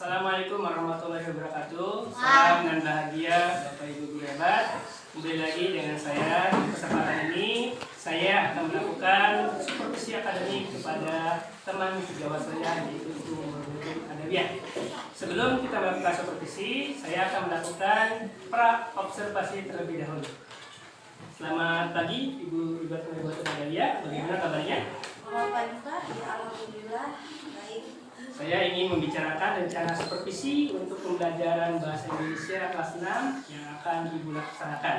Assalamualaikum warahmatullahi wabarakatuh. Salam dan bahagia Bapak Ibu guru hebat. Kembali lagi dengan saya. Di kesempatan ini saya akan melakukan supervisi akademik kepada teman sejawat saya, yaitu Guru Adabiyah. Sebelum kita melakukan supervisi, saya akan melakukan pra observasi terlebih dahulu. Selamat pagi Ibu Guru Adabiyah. Bagaimana kabarnya? Selamat pagi Pak. Alhamdulillah baik. Saya ingin membicarakan rencana supervisi untuk pembelajaran Bahasa Indonesia kelas 6 yang akan Ibu laksanakan.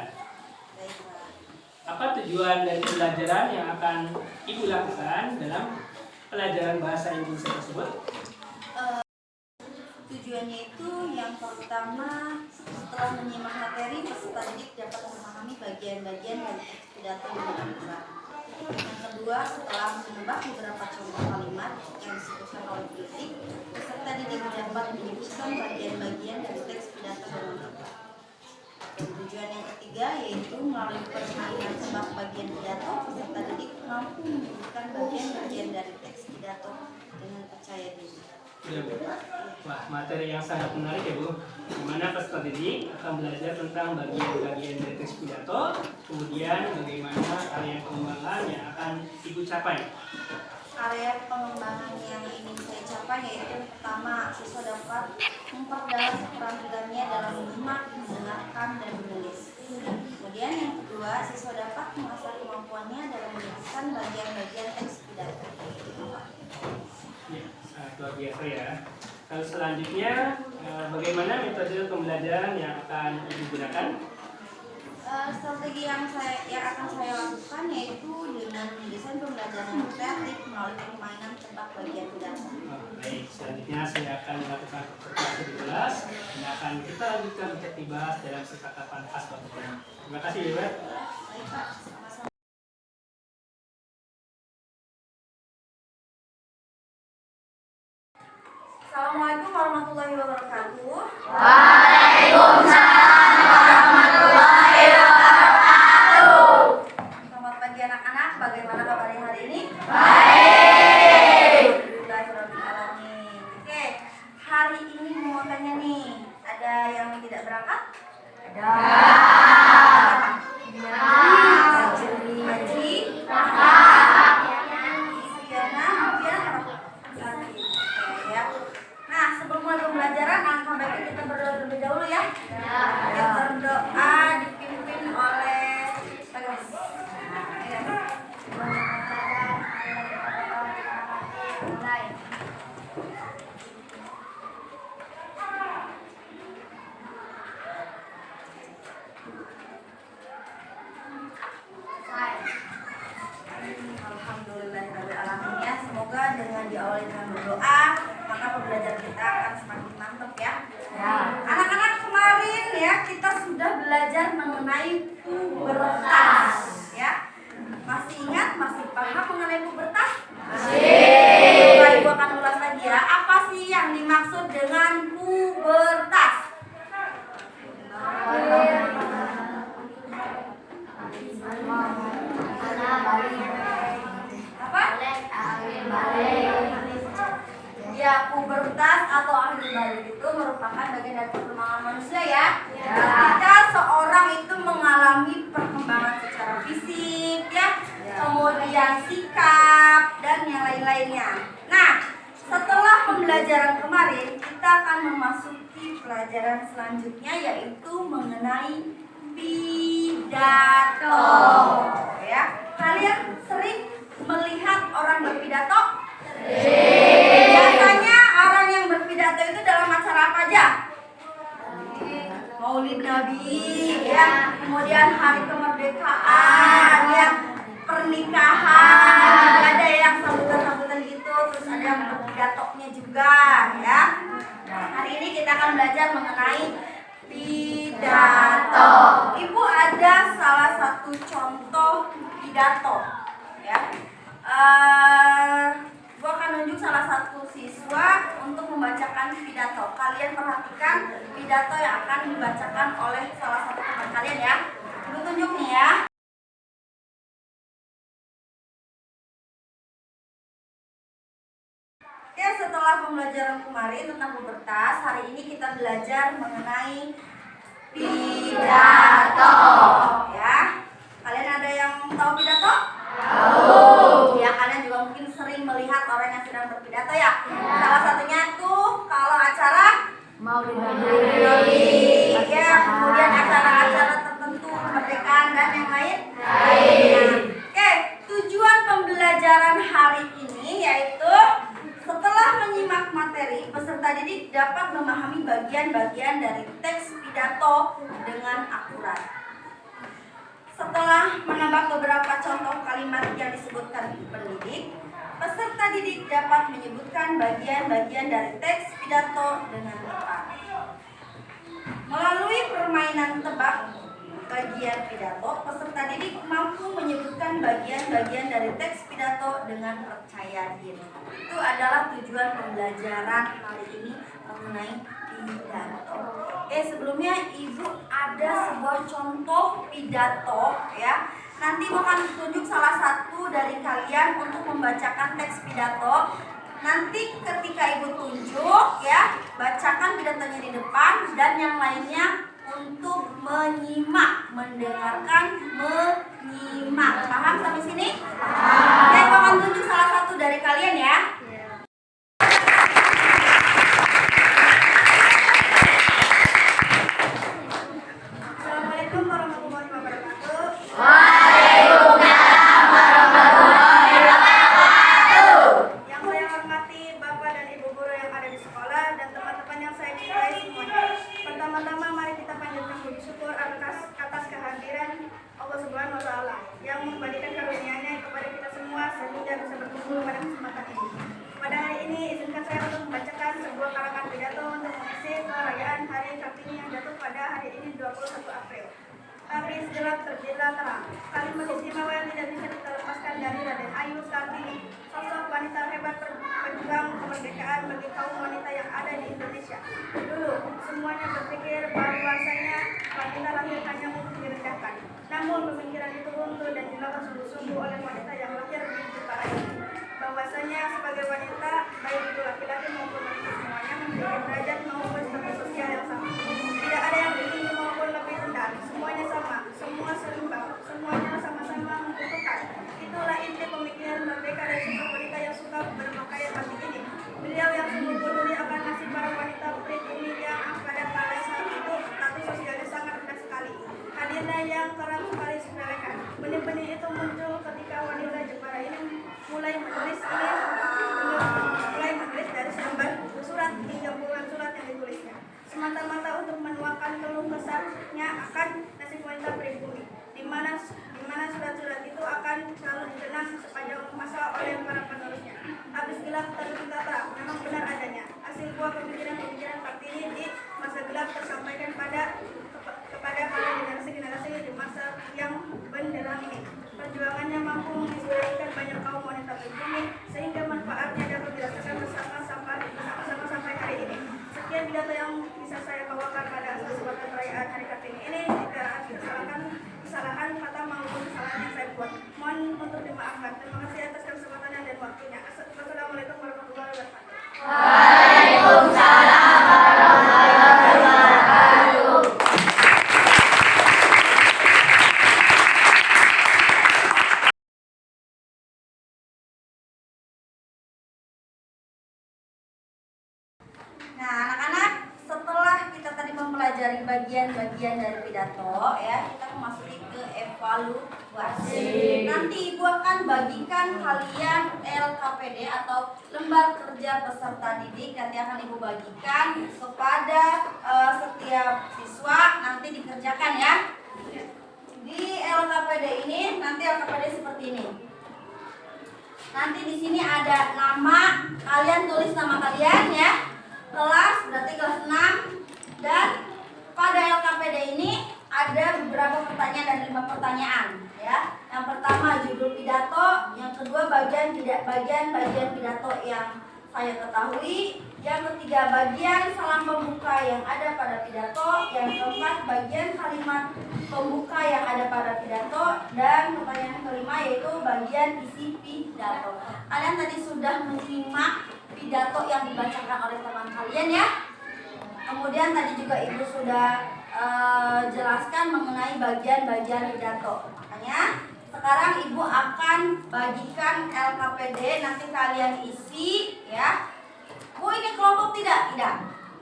Baik Pak. Apa tujuan dari pembelajaran yang akan Ibu lakukan dalam pelajaran Bahasa Indonesia tersebut? Tujuannya itu yang pertama, setelah menyimak materi, peserta didik dapat memahami bagian-bagian dari teks pidato yang dilakukan. Yang kedua, setelah menebak beberapa contoh kalimat yang disebutkan oleh kritik, peserta didik dapat menyebutkan bagian-bagian dari teks pidato dengan tepat. Tujuan yang ketiga yaitu melalui permainan tebak bagian pidato, peserta didik mampu menyebutkan bagian-bagian dari teks pidato dengan percaya diri. Ya, Bu. Wah, materi yang sangat menarik ya Bu. Di mana peserta didik akan belajar tentang bagian-bagian dari teks pidato, kemudian bagaimana area pengembangan yang akan Ibu capai. Area pengembangan yang ingin saya capai yaitu pertama, siswa dapat memperdalam keterampilannya dalam menyimak, mendengarkan, dan menulis. Kemudian yang kedua, siswa dapat mengasah kemampuannya dalam menyebutkan bagian-bagian teks pidato. Ya, sangat luar biasa ya. Lalu selanjutnya, bagaimana metode pembelajaran yang akan Ibu gunakan? Strategi yang akan saya lakukan yaitu dengan mendesain pembelajaran yang kreatif melalui permainan tebak bagian pidato. Baik, selanjutnya saya akan melakukan observasi di kelas dan akan kita lanjutkan untuk dibahas dalam kesepakatan khas Bapak. Terima kasih Ibu. Baik Pak, sama-sama. Assalamualaikum warahmatullahi wabarakatuh. Waalaikumsalam warahmatullahi wabarakatuh. Selamat pagi anak-anak, bagaimana kabarnya hari ini? Baik. Alhamdulillahirrahmanirrahim. Oke, hari ini mau tanya nih, ada yang tidak berangkat? Ada. Haji, Isyana, Oke ya. Nah, sebelum mulai pembelajaran, alangkah baiknya kita berdoa terlebih dahulu ya. Kita berdoa dipimpin oleh Alhamdulillahirrahmanirrahim ya. Semoga dengan diawali dengan berdoa, maka pembelajaran kita akan semakin mantap ya. Anak-anak, kemarin ya kita sudah belajar mengenai pubertas ya. Masih ingat, masih paham mengenai pubertas? Masih. Ibu akan ulas lagi ya. Apa sih yang dimaksud dengan pubertas? Ya, pubertas atau akhir balik itu merupakan bagian dari perkembangan manusia ya. Ketika seorang itu mengalami perkembangan secara fisik ya, kemudian sikap dan yang lain-lainnya. Nah, setelah pembelajaran kemarin, kita akan memasuki pelajaran selanjutnya yaitu mengenai pidato. Ya, kalian sering melihat orang berpidato? Biasanya orang yang berpidato itu dalam acara apa aja? Maulid Nabi, ya, kemudian hari kemerdekaan, ya, pernikahan, ada yang sambutan-sambutan gitu, terus ada yang berpidatonya juga, ya. Nah, hari ini kita akan belajar mengenai pidato. Ibu ada salah satu contoh pidato, ya. Gue akan nunjuk salah satu siswa untuk membacakan pidato. Kalian perhatikan pidato yang akan dibacakan oleh salah satu teman kalian ya. Ibu tunjuk nih ya. Oke, setelah pembelajaran kemarin tentang pubertas, hari ini kita belajar mengenai pidato. Ya, kalian ada yang tahu pidato? Tahu. Ya, kalian juga mungkin sering melihat orang yang sedang berpidato ya. Salah satunya tuh kalau acara Maulid ya, kemudian acara-acara tertentu kemerdekaan dan yang lain. Oke, tujuan pembelajaran hari ini yaitu setelah menyimak materi, peserta didik dapat memahami bagian-bagian dari teks pidato dengan akurat. Setelah menambah beberapa contoh kalimat yang disebutkan pendidik, peserta didik dapat menyebutkan bagian-bagian dari teks pidato dengan tepat. Melalui permainan tebak bagian pidato, peserta didik mampu menyebutkan bagian-bagian dari teks pidato dengan percaya diri. Itu adalah tujuan pembelajaran hari ini mengenai pidato. Sebelumnya Ibu ada sebuah contoh pidato ya. Nanti Ibu akan tunjuk salah satu dari kalian untuk membacakan teks pidato. Nanti ketika Ibu tunjuk ya, bacakan pidatonya di depan dan yang lainnya untuk menyimak, mendengarkan, menyimak. Paham sampai sini? Oke, Ibu akan tunjuk salah satu dari kalian ya. Assalamualaikum warahmatullahi wabarakatuh. Waalaikumsalam warahmatullahi wabarakatuh. Yang saya hormati Bapak dan Ibu guru yang ada di sekolah dan teman-teman yang saya cintai semuanya. Pertama-tama mari kita panjatkan puji syukur atas kehadiran Allah Subhanahu wa taala yang memberikan karunia-Nya kepada kita semua sehingga bisa berkumpul pada kesempatan ini. Pada hari ini izinkan saya untuk membacakan sebuah karangan pidato untuk mengisi perayaan Hari Kartini yang jatuh pada hari ini 21 April. Tapi segelap terjadilah terang. Kalimat istimewa yang tidak bisa terlepaskan dari Raden Ayu Kartini, sosok wanita hebat pejuang kemerdekaan bagi kaum wanita yang ada di Indonesia. Dulu semuanya berpikir bahwasanya wanita lahir hanya untuk direndahkan. Namun pemikiran itu runtuh dan dilawan sungguh-sungguh oleh wanita yang lahir di utara ini. Bahwasanya sebagai wanita, baik itu laki-laki maupun wanita semuanya memiliki derajat maupun status sosial yang sama. Tidak ada yang tinggi maupun lebih rendah, semuanya sama, semua seimbang, semuanya sama-sama membutuhkan. Itulah inti pemikiran merdeka dari sosok wanita yang suka berpakaian batik ini. Beliau yang sungguh peduli akan nasib para wanita pribumi yang pada saat itu status sosialnya sangat rendah sekali. Hadirnya yang kerap sekali sepelekan. Benih-benih itu muncul ketika wanita Jepara ini mulai menulis dari selembar surat hingga puluhan surat yang ditulisnya, semata-mata untuk menuangkan keluh kesahnya akan nasib wanita pribumi, di mana surat-surat itu akan selalu dikenang sepanjang masa oleh para penulisnya. Habis gelap terbuka terang, memang benar adanya hasil buah pemikiran-pemikiran Kartini di masa gelap tersampaikan kepada para generasi-generasi di masa yang benderang ini. Perjuangannya mampu menginspirasikan banyak kaum wanita pribumi sehingga manfaatnya dapat dirasakan bersama sampai hari ini. Sekian pidato yang bisa saya bawakan pada kesempatan perayaan Hari Kartini ini. Jika ada kesalahan kata maupun kesalahan yang saya buat, mohon untuk dimaafkan. Terima kasih atas kesempatannya dan waktunya. Assalamualaikum warahmatullahi wabarakatuh. Waalaikumsalam warahmatullahi wabarakatuh. Nah, anak-anak, setelah kita tadi mempelajari bagian-bagian dari pidato, ya, kita memasuki ke evaluasi. Nanti Ibu akan bagikan kalian LKPD atau lembar kerja peserta didik. Nanti akan Ibu bagikan kepada setiap siswa. Nanti dikerjakan ya. Di LKPD ini, nanti LKPD seperti ini. Nanti di sini ada nama, kalian tulis nama kalian ya. Kelas berarti kelas 6, dan pada LKPD ini ada beberapa pertanyaan dan 5 pertanyaan ya. Yang pertama judul pidato, yang kedua bagian pidato yang saya ketahui, yang ketiga bagian salam pembuka yang ada pada pidato, yang keempat bagian kalimat pembuka yang ada pada pidato, dan pertanyaan kelima yaitu bagian isi pidato. Kalian tadi sudah menyimak pidato yang dibacakan oleh teman kalian ya. Kemudian tadi juga Ibu sudah jelaskan mengenai bagian-bagian pidato. Makanya sekarang Ibu akan bagikan LKPD, nanti kalian isi ya. Bu, ini kelompok tidak? Tidak.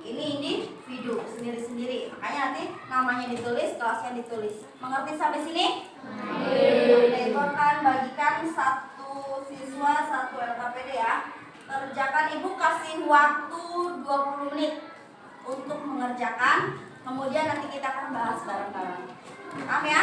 Ini individu sendiri-sendiri. Makanya nanti namanya ditulis, kelasnya ditulis. Mengerti sampai sini? Oke, Ibu akan bagikan satu siswa satu LKPD ya. Kerjakan, Ibu kasih waktu 20 menit untuk mengerjakan. Kemudian nanti kita akan bahas bareng-bareng. Paham ya?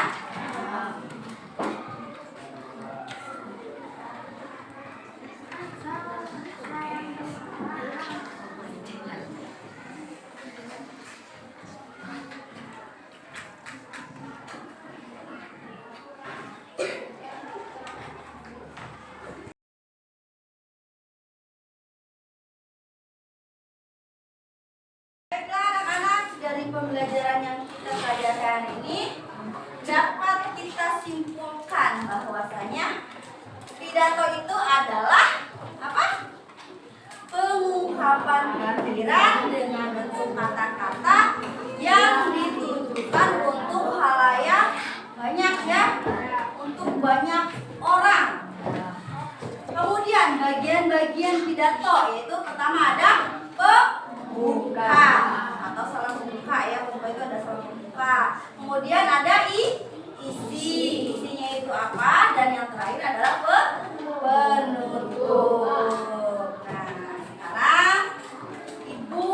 Baiklah anak-anak, dari pembelajaran yang kita pelajari hari ini dapat kita simpulkan bahwasanya pidato itu adalah apa? Pengungkapan pikiran dengan bentuk kata-kata yang ditujukan untuk halayak banyak ya, untuk banyak orang. Kemudian bagian-bagian pidato yaitu pertama ada pembuka atau salam pembuka ya, pembuka itu ada salam pembuka. Kemudian ada isinya itu apa, dan yang terakhir adalah penutup. Nah, sekarang Ibu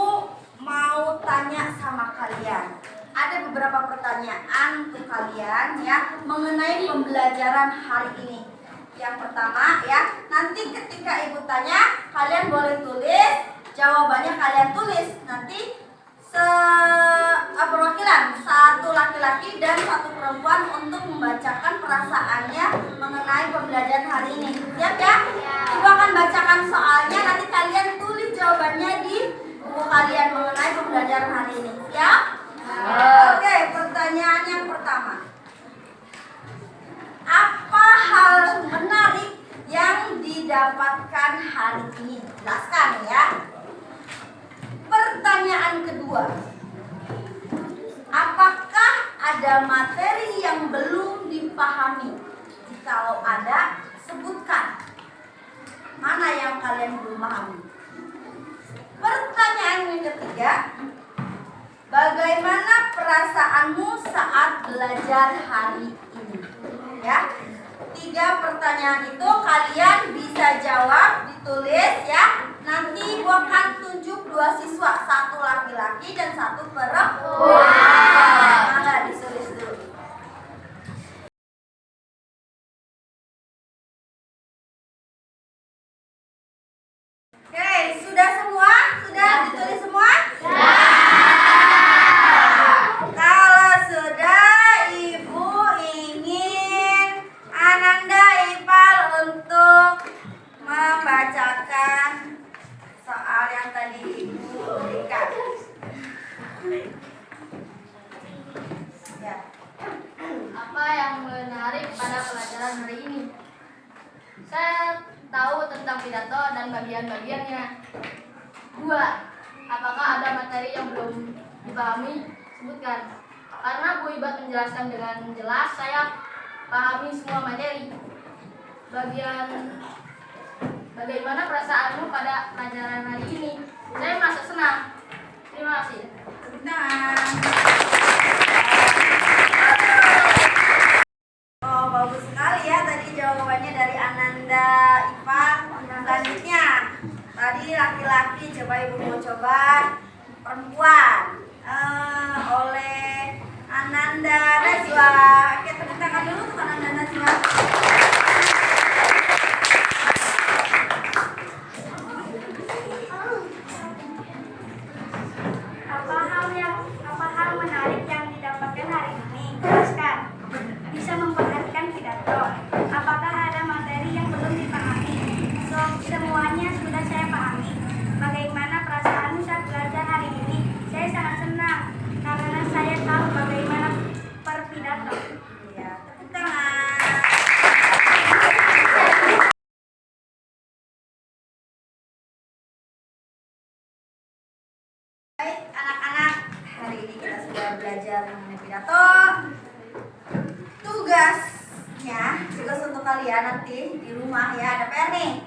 mau tanya sama kalian. Ada beberapa pertanyaan untuk kalian ya mengenai pembelajaran hari ini. Yang pertama ya, nanti ketika Ibu tanya, kalian boleh tulis jawabannya, kalian tulis nanti perwakilan, satu laki-laki dan satu perempuan untuk membacakan perasaannya mengenai pembelajaran hari ini. Siap ya? Ibu akan bacakan soalnya, nanti kalian tulis jawabannya di buku kalian mengenai pembelajaran hari ini. Siap? Oke, pertanyaan yang pertama. Apa hal menarik yang didapatkan hari ini? Jelaskan ya. Pertanyaan kedua. Apakah ada materi yang belum dipahami? Jikalau ada, sebutkan. Mana yang kalian belum pahami? Pertanyaan yang ketiga. Bagaimana perasaanmu saat belajar hari ini? Ya, 3 pertanyaan itu kalian bisa jawab, ditulis ya. Nanti Ibu akan tunjuk 2 siswa, 1 laki-laki dan 1 perempuan. Mangga ditulis dulu. Oke, sudah semua? Sudah ditulis semua? Kalau sudah, Ibu ingin Ananda Ipal untuk membacakan soal yang tadi Ibu berikan. Ya. Apa yang menarik pada pelajaran hari ini? Saya tahu tentang pidato dan bagian-bagiannya. 2. Apakah ada materi yang belum dipahami? Sebutkan. Karena Bu Ibat menjelaskan dengan jelas, saya pahami semua materi. Bagaimana perasaanmu pada pelajaran hari ini? Saya merasa senang. Terima kasih. Nah. Oh, bagus sekali ya tadi jawabannya dari Ananda Ipa. Selanjutnya, tadi laki-laki, coba Ibu mau coba perempuan. Oleh Ananda Najwa. Oke, tepuk tangan dulu untuk Ananda Najwa. Apa hal menarik yang didapatkan hari ini? Jelaskan. Bisa memperhatikan pidato. Apakah ada materi yang belum dipahami? Semuanya sudah saya pahami. Bagaimana perasaan saat belajar hari ini? Saya sangat senang karena saya tahu bagaimana perpidato. belajar mengenai pidato. Tugas untuk kalian nanti di rumah ya, ada PR nih.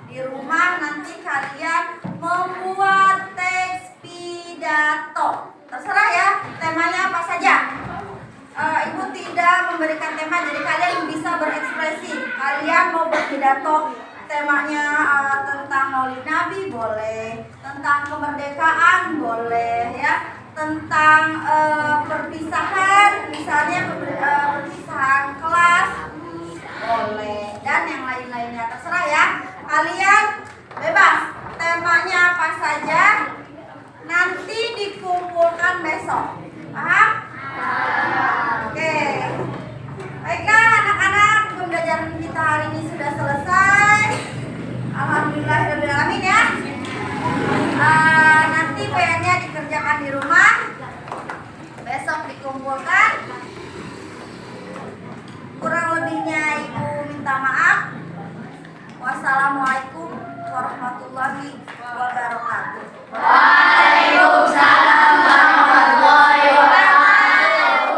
Di rumah nanti kalian membuat teks pidato. Terserah ya, temanya apa saja. Ibu tidak memberikan tema, jadi kalian bisa berekspresi. Kalian mau berpidato, temanya tentang Maulid Nabi boleh, tentang kemerdekaan boleh ya, tentang perpisahan, misalnya perpisahan kelas boleh, dan yang lain-lainnya terserah ya. Kalian bebas, temanya apa saja, nanti dikumpulkan besok. Paham? Oke. Baiklah anak-anak, pembelajaran kita hari ini sudah selesai. Alhamdulillahirrahmanirrahim ya. Nanti PR-nya dikerjakan di rumah, besok dikumpulkan. Kurang lebihnya ibu minta maaf. Wassalamualaikum warahmatullahi wabarakatuh. Waalaikumsalam warahmatullahi wabarakatuh.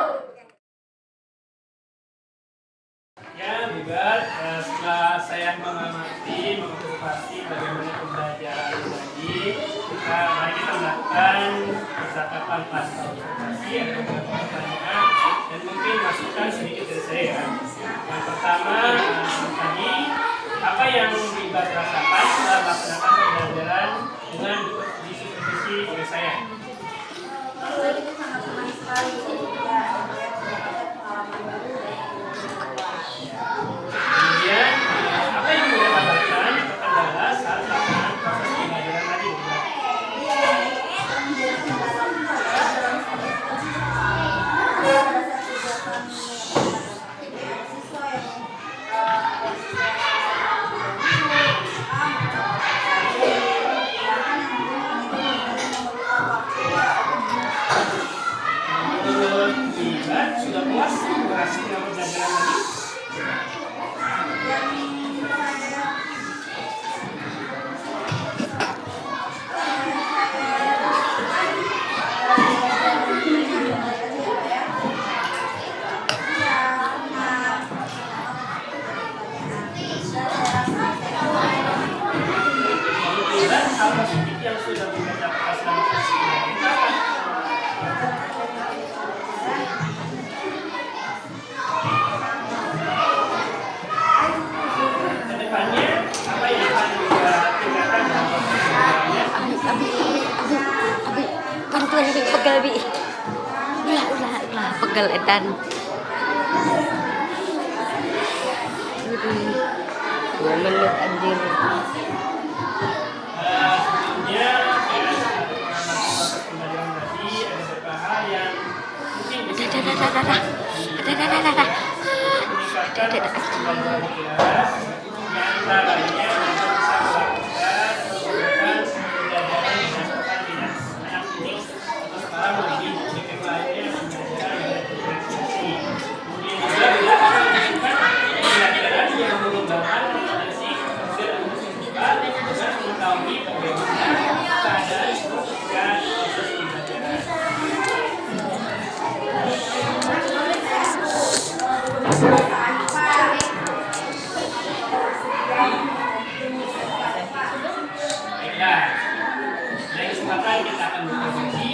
Ya, Bugat, setelah saya mengamati, mengobservasi bagaimana pembelajaran tadi, mari kita melakukan percakapan pasca observasi, ada beberapa pertanyaan dan mungkin masukan sedikit dari saya. Yang pertama, tadi apa yang Ibat rasakan setelah melaksanakan pembelajaran dengan disupervisi oleh saya? Tadi itu sangat senang sekali ya, Kemudian, apa yang Ibu dapatkan adalah saat melaksanakan proses pembelajaran tadi? Menurut Ibat, sudah puas berhasil dengan pembelajaran tadi? Ibat, hal positif yang sudah Ibat dapatkan selama proses pembelajaran apa? Kedepannya, apa yang akan Ibat tingkatkan dalam proses pembelajarannya? Bantuan Bi, pegel Bi. Ulah, pegel edan. Aduh. 2 menit anjir. Sebelumnya saya sudah mengamati proses pembelajaran tadi, ada beberapa hal yang mungkin bisa meningkatkan proses pembelajaran kita. Di antaranya kita bisa melakukan pembelajaran dengan pertandingan. Anak ini atau sekarang lebih detail lainnya pembelajaran dengan refleksi. Kemudian juga kita bisa melakukan pembelajaran yang mengembangkan kompetensi dan juga dengan mengetahui bagaimana keadaan ketika proses pembelajaran. Baiklah, lain kesempatan kita akan berkomunikasi